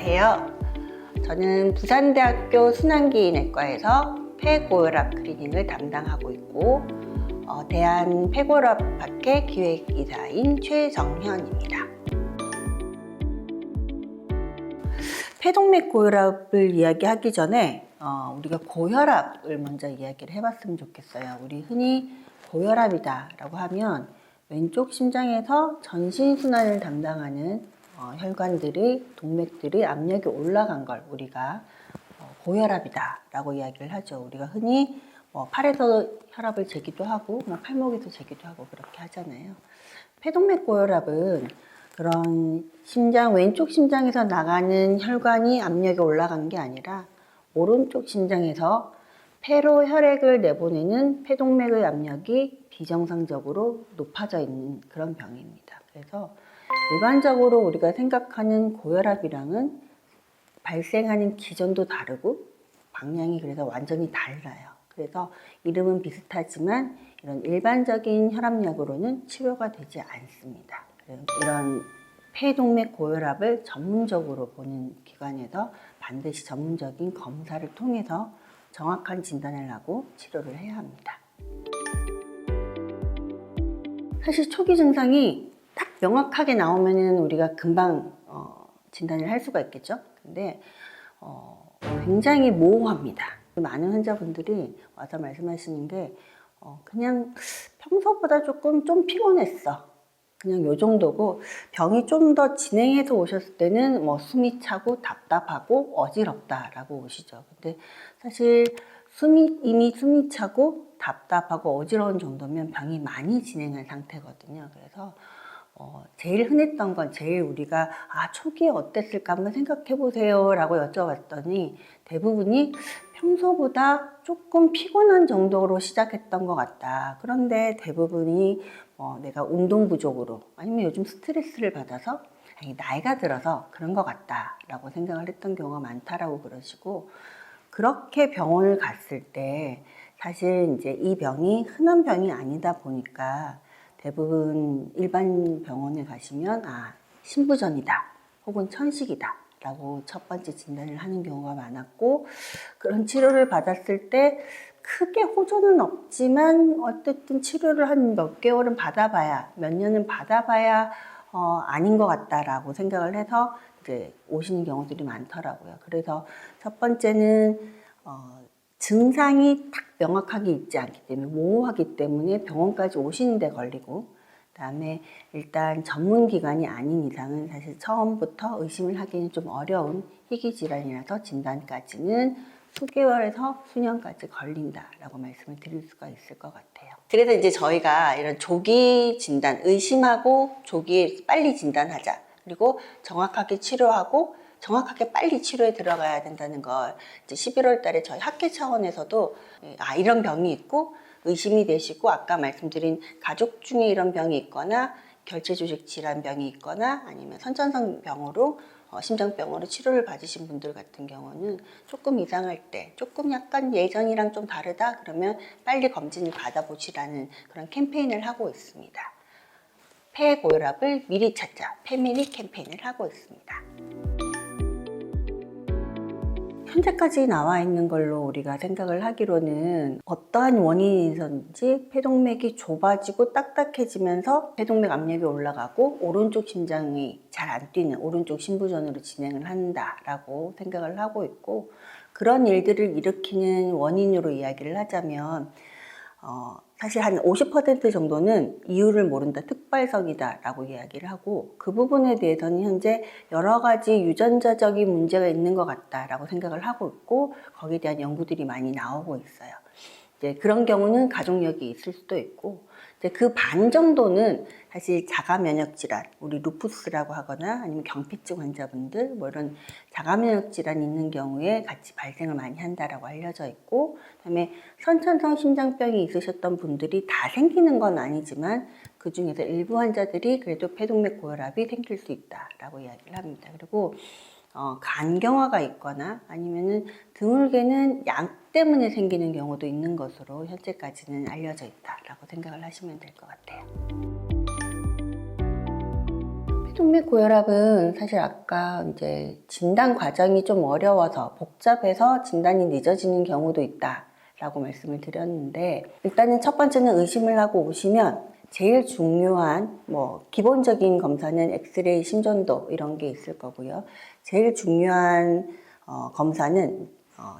안녕하세요. 저는 부산대학교 순환기내과에서 폐고혈압 클리닉을 담당하고 있고 대한폐고혈압학회 기획이사인 최정현입니다. 폐동맥 고혈압을 이야기하기 전에 우리가 고혈압을 먼저 이야기를 해봤으면 좋겠어요. 우리 흔히 고혈압이다 라고 하면 왼쪽 심장에서 전신순환을 담당하는 혈관들이, 동맥들이 압력이 올라간 걸 우리가 고혈압이다 라고 이야기를 하죠. 우리가 흔히 팔에서 혈압을 재기도 하고 팔목에서 재기도 하고 그렇게 하잖아요. 폐동맥 고혈압은 그런 심장, 왼쪽 심장에서 나가는 혈관이 압력이 올라간 게 아니라 오른쪽 심장에서 폐로 혈액을 내보내는 폐동맥의 압력이 비정상적으로 높아져 있는 그런 병입니다. 그래서 일반적으로 우리가 생각하는 고혈압이랑은 발생하는 기전도 다르고 방향이 그래서 완전히 달라요. 그래서 이름은 비슷하지만 이런 일반적인 혈압약으로는 치료가 되지 않습니다. 이런 폐동맥 고혈압을 전문적으로 보는 기관에서 반드시 전문적인 검사를 통해서 정확한 진단을 하고 치료를 해야 합니다. 사실 초기 증상이 딱 명확하게 나오면 우리가 금방 진단을 할 수가 있겠죠. 근데 굉장히 모호합니다. 많은 환자분들이 와서 말씀하시는 게 그냥 평소보다 좀 피곤했어. 그냥 요 정도고 병이 좀 더 진행해서 오셨을 때는 숨이 차고 답답하고 어지럽다라고 오시죠. 근데 사실 이미 숨이 차고 답답하고 어지러운 정도면 병이 많이 진행한 상태거든요. 그래서 제일 흔했던 건 제일 우리가 초기에 어땠을까 한번 생각해 보세요 라고 여쭤봤더니 대부분이 평소보다 조금 피곤한 정도로 시작했던 것 같다. 그런데 대부분이 내가 운동 부족으로 아니면 요즘 스트레스를 받아서 나이가 들어서 그런 것 같다 라고 생각을 했던 경우가 많다라고 그러시고, 그렇게 병원을 갔을 때 사실 이제 이 병이 흔한 병이 아니다 보니까 대부분 일반 병원에 가시면 신부전이다 혹은 천식이다 라고 첫 번째 진단을 하는 경우가 많았고, 그런 치료를 받았을 때 크게 호전은 없지만 어쨌든 치료를 한 몇 개월은 받아봐야, 몇 년은 받아봐야 아닌 것 같다라고 생각을 해서 이제 오시는 경우들이 많더라고요. 그래서 첫 번째는 증상이 딱 명확하게 있지 않기 때문에, 모호하기 때문에 병원까지 오시는 데 걸리고, 그다음에 일단 전문기관이 아닌 이상은 사실 처음부터 의심을 하기는 좀 어려운 희귀질환이라서 진단까지는 수개월에서 수년까지 걸린다라고 말씀을 드릴 수가 있을 것 같아요. 그래서 이제 저희가 이런 조기 진단, 의심하고 조기에 빨리 진단하자, 그리고 정확하게 치료하고 정확하게 빨리 치료에 들어가야 된다는 걸 이제 11월 달에 저희 학회 차원에서도 이런 병이 있고 의심이 되시고, 아까 말씀드린 가족 중에 이런 병이 있거나 결체조직 질환병이 있거나 아니면 선천성 병으로 심장병으로 치료를 받으신 분들 같은 경우는 조금 이상할 때, 조금 약간 예전이랑 좀 다르다 그러면 빨리 검진을 받아보시라는 그런 캠페인을 하고 있습니다. 폐고혈압을 미리 찾자, 폐미리 캠페인을 하고 있습니다. 현재까지 나와 있는 걸로 우리가 생각을 하기로는 어떠한 원인이든지 폐동맥이 좁아지고 딱딱해지면서 폐동맥 압력이 올라가고 오른쪽 심장이 잘 안 뛰는 오른쪽 심부전으로 진행을 한다라고 생각을 하고 있고, 그런 일들을 일으키는 원인으로 이야기를 하자면 사실 한 50% 정도는 이유를 모른다, 특발성이다 라고 이야기를 하고, 그 부분에 대해서는 현재 여러 가지 유전자적인 문제가 있는 것 같다 라고 생각을 하고 있고, 거기에 대한 연구들이 많이 나오고 있어요. 이제 그런 경우는 가족력이 있을 수도 있고, 이제 그 반 정도는 사실 자가 면역 질환, 우리 루푸스라고 하거나 아니면 경피증 환자분들 이런 자가 면역 질환이 있는 경우에 같이 발생을 많이 한다라고 알려져 있고, 그다음에 선천성 심장병이 있으셨던 분들이 다 생기는 건 아니지만 그 중에서 일부 환자들이 그래도 폐동맥 고혈압이 생길 수 있다라고 이야기를 합니다. 그리고 간경화가 있거나 아니면은 드물게는 약 때문에 생기는 경우도 있는 것으로 현재까지는 알려져 있다라고 생각을 하시면 될 것 같아요. 폐동맥 고혈압은 사실 아까 이제 진단 과정이 좀 어려워서 복잡해서 진단이 늦어지는 경우도 있다라고 말씀을 드렸는데, 일단은 첫 번째는 의심을 하고 오시면 제일 중요한 기본적인 검사는 엑스레이 심전도 이런 게 있을 거고요. 제일 중요한 검사는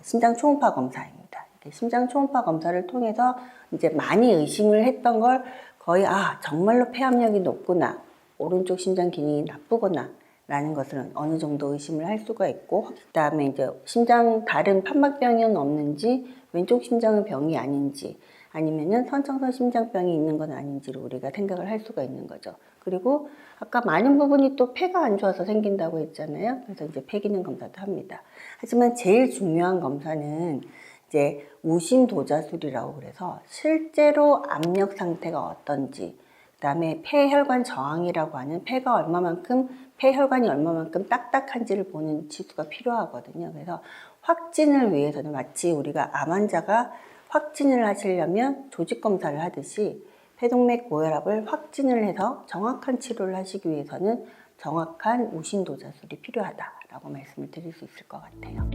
심장 초음파 검사입니다. 심장 초음파 검사를 통해서 이제 많이 의심을 했던 걸 거의 정말로 폐압력이 높구나, 오른쪽 심장 기능이 나쁘구나 라는 것을 어느 정도 의심을 할 수가 있고, 그 다음에 이제 심장 다른 판막병은 없는지, 왼쪽 심장은 병이 아닌지, 아니면은 선천성 심장병이 있는 건 아닌지를 우리가 생각을 할 수가 있는 거죠. 그리고 아까 많은 부분이 또 폐가 안 좋아서 생긴다고 했잖아요. 그래서 이제 폐기능 검사도 합니다. 하지만 제일 중요한 검사는 이제 우심도자술이라고 그래서 실제로 압력 상태가 어떤지, 그 다음에 폐혈관 저항이라고 하는 폐혈관이 얼마만큼 딱딱한지를 보는 지수가 필요하거든요. 그래서 확진을 위해서는 마치 우리가 암 환자가 확진을 하시려면 조직 검사를 하듯이 폐동맥 고혈압을 확진을 해서 정확한 치료를 하시기 위해서는 정확한 우심도자술이 필요하다라고 말씀을 드릴 수 있을 것 같아요.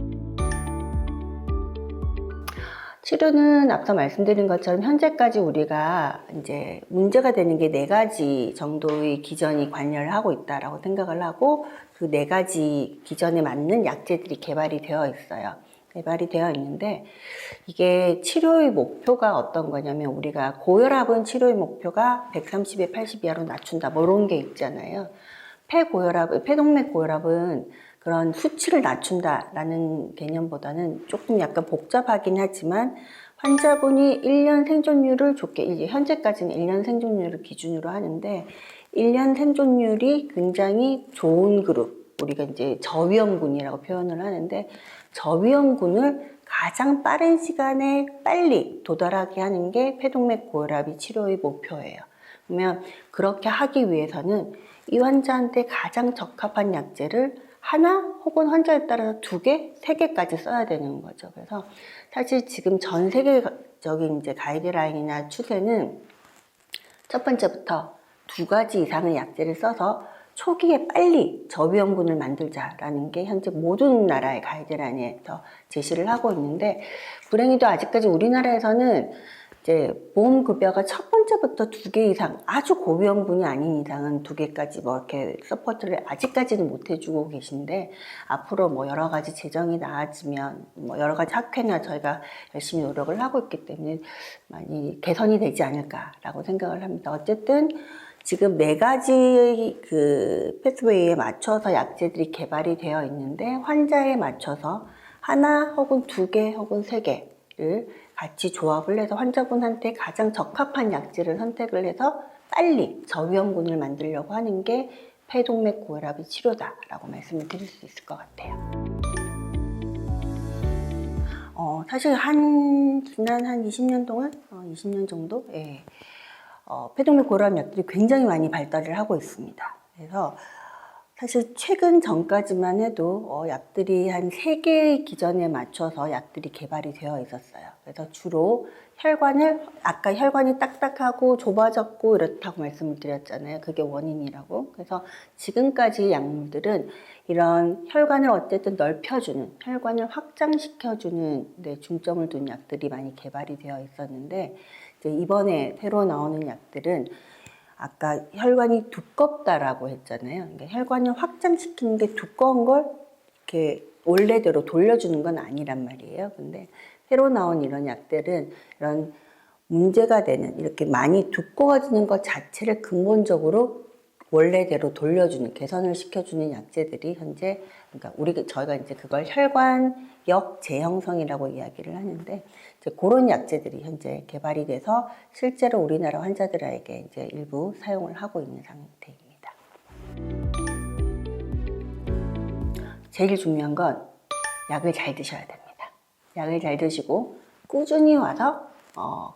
치료는 앞서 말씀드린 것처럼 현재까지 우리가 이제 문제가 되는 게 4가지 정도의 기전이 관여를 하고 있다라고 생각을 하고, 그 4가지 기전에 맞는 약제들이 개발이 되어 있어요. 개발이 되어 있는데, 이게 치료의 목표가 어떤 거냐면, 우리가 고혈압은 치료의 목표가 130에 80 이하로 낮춘다 이런 게 있잖아요. 폐동맥 고혈압은 그런 수치를 낮춘다라는 개념보다는 조금 약간 복잡하긴 하지만, 환자분이 1년 생존율을 이제 현재까지는 1년 생존율을 기준으로 하는데, 1년 생존율이 굉장히 좋은 그룹, 우리가 이제 저위험군이라고 표현을 하는데, 저위험군을 가장 빠른 시간에 빨리 도달하게 하는 게 폐동맥 고혈압이 치료의 목표예요. 그러면 그렇게 하기 위해서는 이 환자한테 가장 적합한 약제를 하나 혹은 환자에 따라서 2개, 3개까지 써야 되는 거죠. 그래서 사실 지금 전 세계적인 이제 가이드라인이나 추세는 첫 번째부터 2가지 이상의 약제를 써서 초기에 빨리 저위험군을 만들자라는 게 현재 모든 나라의 가이드라인에서 제시를 하고 있는데, 불행히도 아직까지 우리나라에서는 이제 보험급여가 첫 번째부터 2개 이상, 아주 고위험군이 아닌 이상은 2개까지 이렇게 서포트를 아직까지는 못 해주고 계신데, 앞으로 여러 가지 재정이 나아지면 여러 가지 학회나 저희가 열심히 노력을 하고 있기 때문에 많이 개선이 되지 않을까라고 생각을 합니다. 어쨌든 지금 4가지 그 패스웨이에 맞춰서 약제들이 개발이 되어 있는데, 환자에 맞춰서 하나 혹은 2개 혹은 3개를 같이 조합을 해서 환자분한테 가장 적합한 약제를 선택을 해서 빨리 저위험군을 만들려고 하는 게 폐동맥 고혈압의 치료다라고 말씀을 드릴 수 있을 것 같아요. 사실 지난 한 20년 동안, 20년 정도, 폐동맥 고혈압 약들이 굉장히 많이 발달을 하고 있습니다. 그래서 사실 최근 전까지만 해도 약들이 한 3개의 기전에 맞춰서 약들이 개발이 되어 있었어요. 그래서 주로 아까 혈관이 딱딱하고 좁아졌고 이렇다고 말씀을 드렸잖아요. 그게 원인이라고. 그래서 지금까지 약물들은 이런 혈관을 어쨌든 넓혀주는, 혈관을 확장시켜주는 데 중점을 둔 약들이 많이 개발이 되어 있었는데, 이제 이번에 새로 나오는 약들은 아까 혈관이 두껍다라고 했잖아요. 그러니까 혈관을 확장시키는 게 두꺼운 걸 이렇게 원래대로 돌려주는 건 아니란 말이에요. 근데 새로 나온 이런 약들은 이런 문제가 되는, 이렇게 많이 두꺼워지는 것 자체를 근본적으로 원래대로 돌려주는, 개선을 시켜주는 약제들이 현재, 그러니까 저희가 이제 그걸 혈관역 재형성이라고 이야기를 하는데, 이제 그런 약제들이 현재 개발이 돼서 실제로 우리나라 환자들에게 이제 일부 사용을 하고 있는 상태입니다. 제일 중요한 건 약을 잘 드셔야 됩니다. 약을 잘 드시고 꾸준히 와서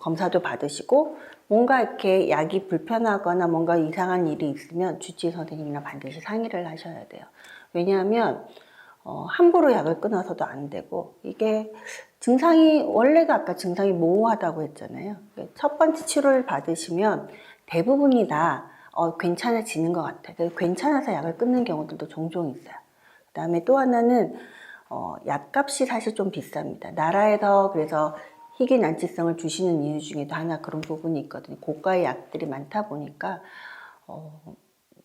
검사도 받으시고, 뭔가 이렇게 약이 불편하거나 뭔가 이상한 일이 있으면 주치의 선생님이랑 반드시 상의를 하셔야 돼요. 왜냐하면 함부로 약을 끊어서도 안 되고, 이게 원래가 아까 증상이 모호하다고 했잖아요. 첫 번째 치료를 받으시면 대부분이 다 괜찮아지는 것 같아요. 그래서 괜찮아서 약을 끊는 경우들도 종종 있어요. 그다음에 또 하나는 약값이 사실 좀 비쌉니다. 나라에서 그래서 희귀 난치성을 주시는 이유 중에도 하나 그런 부분이 있거든요. 고가의 약들이 많다 보니까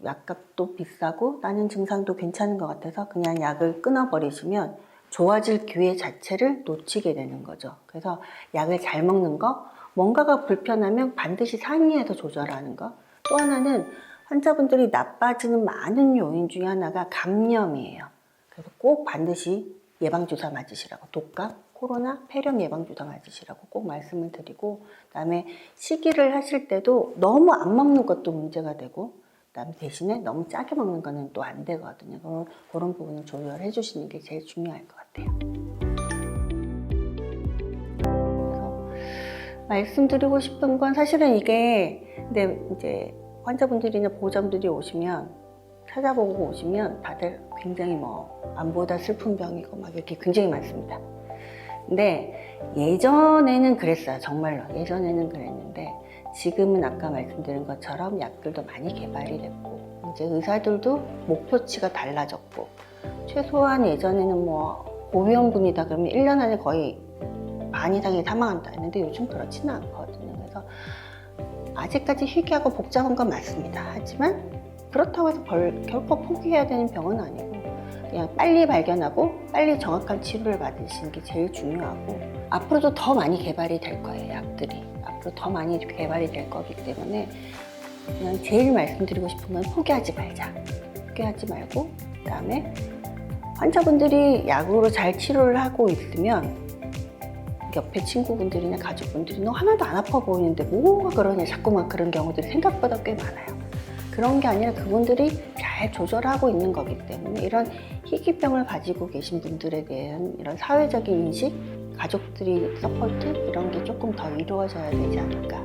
약값도 비싸고 나는 증상도 괜찮은 것 같아서 그냥 약을 끊어버리시면 좋아질 기회 자체를 놓치게 되는 거죠. 그래서 약을 잘 먹는 거, 뭔가가 불편하면 반드시 상의해서 조절하는 거. 또 하나는 환자분들이 나빠지는 많은 요인 중에 하나가 감염이에요. 그래서 꼭 반드시 예방주사 맞으시라고, 독감, 코로나, 폐렴 예방주사 맞으시라고 꼭 말씀을 드리고, 그다음에 식이를 하실 때도 너무 안 먹는 것도 문제가 되고, 그다음에 대신에 너무 짜게 먹는 거는 또 안 되거든요. 그런 부분을 조절해 주시는 게 제일 중요할 것 같아요. 그래서 말씀드리고 싶은 건 사실은 이게 근데 이제 환자분들이나 보호자분들이 오시면 찾아보고 오시면 다들 굉장히 암보다 슬픈 병이고 막 이렇게 굉장히 많습니다. 근데 예전에는 그랬어요. 정말로 예전에는 그랬는데 지금은 아까 말씀드린 것처럼 약들도 많이 개발이 됐고 이제 의사들도 목표치가 달라졌고 최소한 예전에는 고위험군이다 그러면 1년 안에 거의 반 이상이 사망한다 했는데 요즘 그렇지는 않거든요. 그래서 아직까지 희귀하고 복잡한 건 맞습니다. 하지만 그렇다고 해서 결코 포기해야 되는 병은 아니고 그냥 빨리 발견하고 빨리 정확한 치료를 받으시는 게 제일 중요하고 앞으로도 더 많이 개발이 될 거예요. 약들이 앞으로 더 많이 개발이 될 거기 때문에 그냥 제일 말씀드리고 싶은 건 포기하지 말자. 포기하지 말고 그다음에 환자분들이 약으로 잘 치료를 하고 있으면 옆에 친구분들이나 가족분들이 너 하나도 안 아파 보이는데 뭐가 그러냐 자꾸만 그런 경우들이 생각보다 꽤 많아요. 그런 게 아니라 그분들이 잘 조절하고 있는 거기 때문에 이런 희귀병을 가지고 계신 분들에 대한 이런 사회적인 인식, 가족들이 서포트 이런 게 조금 더 이루어져야 되지 않을까